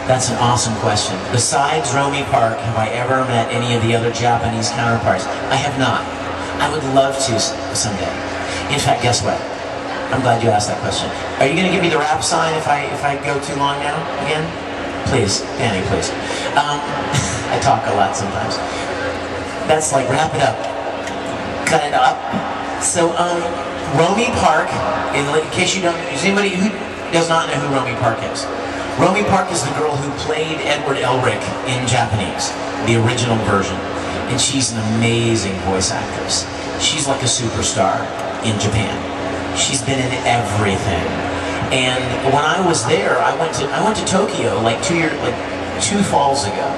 That's an awesome question. Besides Romy Park, have I ever met any of the other Japanese counterparts? I have not. I would love to someday. In fact, guess what? I'm glad you asked that question. Are you going to give me the rap sign if I go too long now again? Please, Danny, please. I talk a lot sometimes. That's like wrap it up, cut it up. So, Romy Park. In case you don't, is anybody who does not know who Romy Park is? Romy Park is the girl who played Edward Elric in Japanese, the original version. And she's an amazing voice actress. She's like a superstar in Japan. She's been in everything. And when I was there, I went to Tokyo like 2 falls ago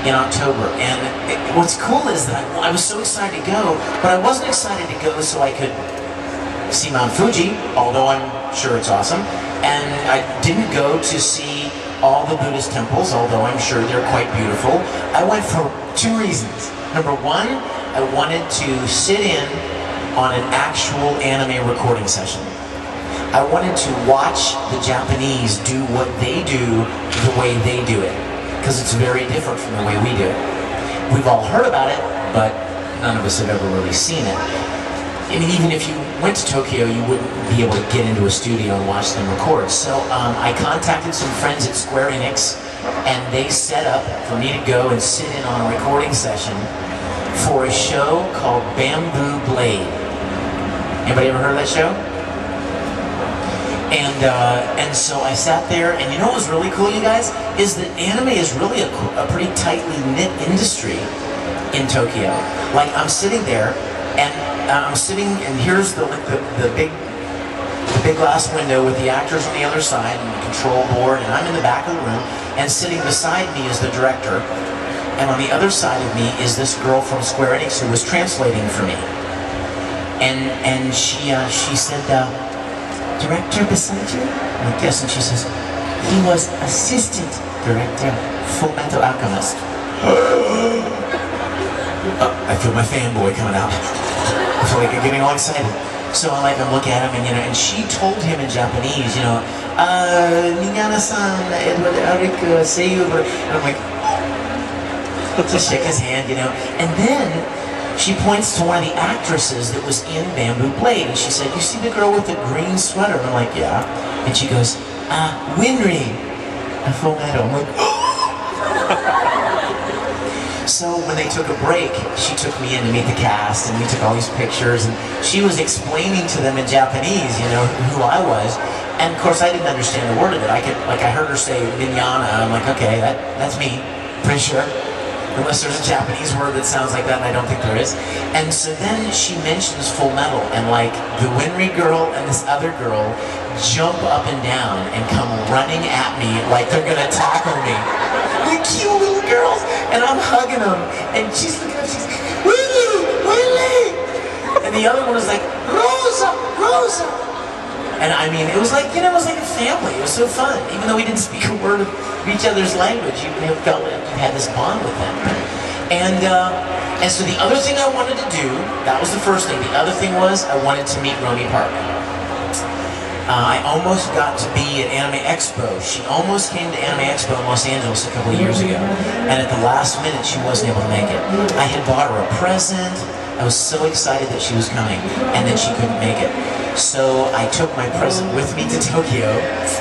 in October. And what's cool is that I was so excited to go, but I wasn't excited to go so I could see Mount Fuji, although I'm sure it's awesome. And I didn't go to see all the Buddhist temples, although I'm sure they're quite beautiful. I went for 2 reasons. Number one, I wanted to sit in on an actual anime recording session. I wanted to watch the Japanese do what they do the way they do it, because it's very different from the way we do it. We've all heard about it, but none of us have ever really seen it. I mean, even if you went to Tokyo, you wouldn't be able to get into a studio and watch them record. So I contacted some friends at Square Enix, and they set up for me to go and sit in on a recording session for a show called Bamboo Blade. Anybody ever heard of that show? And so I sat there, and you know what was really cool, you guys, is that anime is really a pretty tightly knit industry in Tokyo. Like, I'm sitting there, and here's the big glass window with the actors on the other side and the control board, and I'm in the back of the room, and sitting beside me is the director, and on the other side of me is this girl from Square Enix who was translating for me. And she said, "Director beside you?" I'm like, "Yes," and she says, "He was assistant director, Fullmetal Alchemist." I feel my fanboy coming out. I feel like I'm getting all excited. So I look at him, and and she told him in Japanese, "Mignogna-san, Edward Elric, seiyu," and I'm like, just shake his hand, and then she points to one of the actresses that was in Bamboo Blade, and she said, "You see the girl with the green sweater?" And I'm like, "Yeah." And she goes, "Winry, a Fullmetal." I'm like, So when they took a break, she took me in to meet the cast, and we took all these pictures, and she was explaining to them in Japanese, who I was. And of course, I didn't understand a word of it. I heard her say Mignogna, I'm like, okay, that's me, pretty sure. Unless there's a Japanese word that sounds like that, and I don't think there is. And so then she mentions Fullmetal, and like the Winry girl and this other girl jump up and down and come running at me like they're gonna tackle me. The cute little girls, and I'm hugging them, and she's looking up, she's, "Willie, Willie!" And the other one was like, "Rosa, Rosa!" And I mean, it was like, it was like a family. It was so fun. Even though we didn't speak a word of each other's language, you felt like you had this bond with them. And so the other thing I wanted to do, that was the first thing. The other thing was I wanted to meet Romy Park. I almost got to be at Anime Expo. She almost came to Anime Expo in Los Angeles a couple of years ago. And at the last minute, she wasn't able to make it. I had bought her a present. I was so excited that she was coming, and then she couldn't make it. So I took my present with me to Tokyo.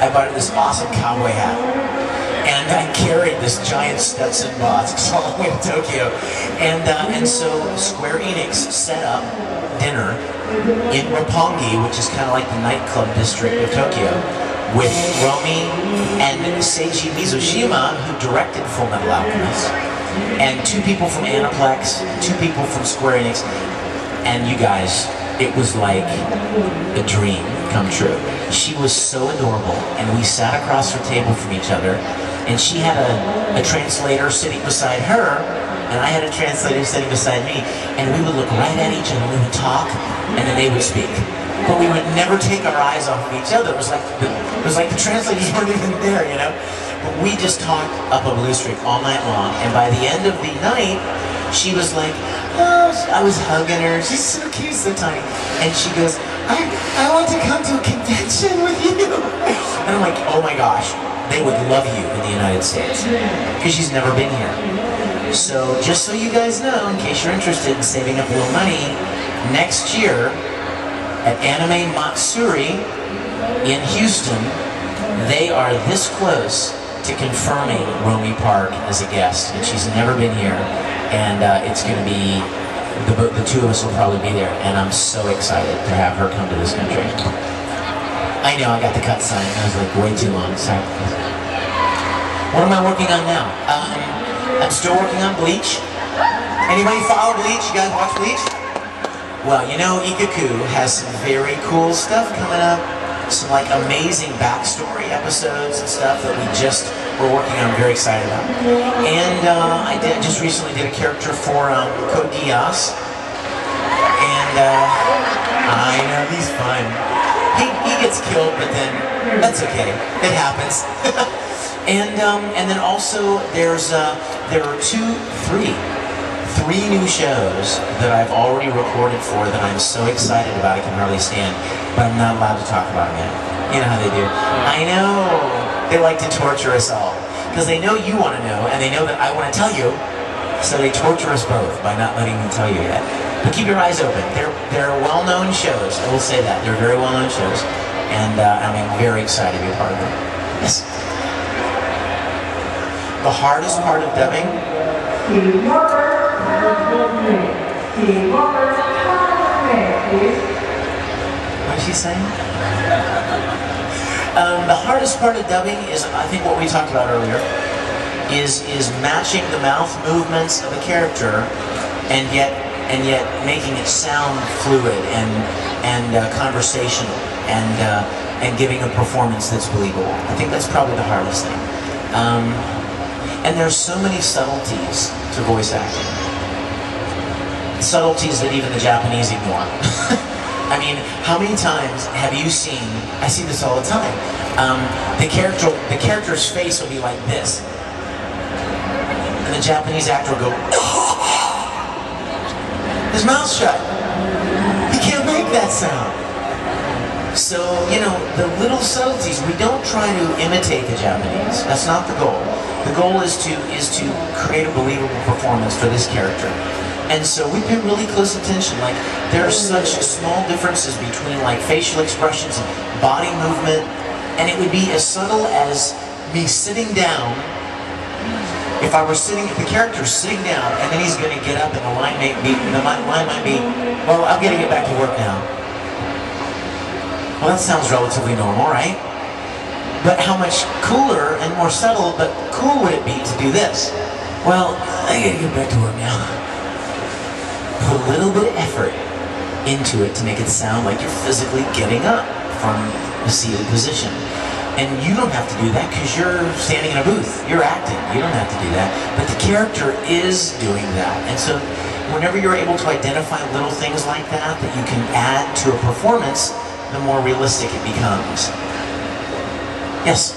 I bought her this awesome cowboy hat. And I carried this giant Stetson box all the way to Tokyo. And so Square Enix set up dinner in Roppongi, which is kind of like the nightclub district of Tokyo, with Romy and Seiji Mizushima, who directed Fullmetal Alchemist, and 2 people from Aniplex, 2 people from Square Enix, and you guys, it was like a dream come true. She was so adorable, and we sat across the table from each other, and she had a translator sitting beside her, and I had a translator sitting beside me, and we would look right at each other, we would talk, and then they would speak. But we would never take our eyes off of each other. It was like the translators weren't even there, But we just talked up a blue streak all night long, and by the end of the night, she was like, "Oh," I was hugging her, she's so cute, so tiny, and she goes, I want to come to a convention with you. And I'm like, oh my gosh, they would love you in the United States, because she's never been here. So just so you guys know, in case you're interested in saving up a little money, next year at Anime Matsuri in Houston, they are this close to confirming Romy Park as a guest, and she's never been here, and it's going to be, the two of us will probably be there, and I'm so excited to have her come to this country. I know, I got the cut sign, that was like way too long, sorry. What am I working on now? I'm still working on Bleach. Anybody follow Bleach? You guys watch Bleach? Well, you know, Ikaku has some very cool stuff coming up. Some like amazing backstory episodes and stuff that we're working on. I'm very excited about. And I just recently did a character for Code Geass. And I know, he's fun. He gets killed, but then that's okay. It happens. And then also there are three new shows that I've already recorded for that I'm so excited about I can hardly stand, but I'm not allowed to talk about them yet. You know how they do. I know. They like to torture us all, because they know you want to know, and they know that I want to tell you, so they torture us both by not letting me tell you yet. But keep your eyes open. They're well-known shows, I will say that. They're very well-known shows, and I'm very excited to be a part of them. Yes? The hardest part of dubbing? What is she saying? The hardest part of dubbing is, I think what we talked about earlier, is matching the mouth movements of a character and yet making it sound fluid and conversational and giving a performance that's believable. I think that's probably the hardest thing. And there's so many subtleties to voice acting. Subtleties that even the Japanese ignore. I mean, how many times have you seen, I see this all the time, the character's face will be like this. And the Japanese actor will go, his mouth's shut. He can't make that sound. So, you know, the little subtleties, we don't try to imitate the Japanese. That's not the goal. The goal is to create a believable performance for this character. And so we pay really close attention. Like, there are such small differences between like facial expressions and body movement, and it would be as subtle as me sitting down. If I were sitting, if the character's sitting down, and then he's going to get up, and the line might be, well, I'm getting it back to work now. Well, that sounds relatively normal, right? But how much cooler and more subtle, but cool would it be to do this? Well, I gotta get back to work now. Put a little bit of effort into it to make it sound like you're physically getting up from a seated position. And you don't have to do that because you're standing in a booth. You're acting. You don't have to do that. But the character is doing that. And so whenever you're able to identify little things like that that you can add to a performance, the more realistic it becomes. Yes?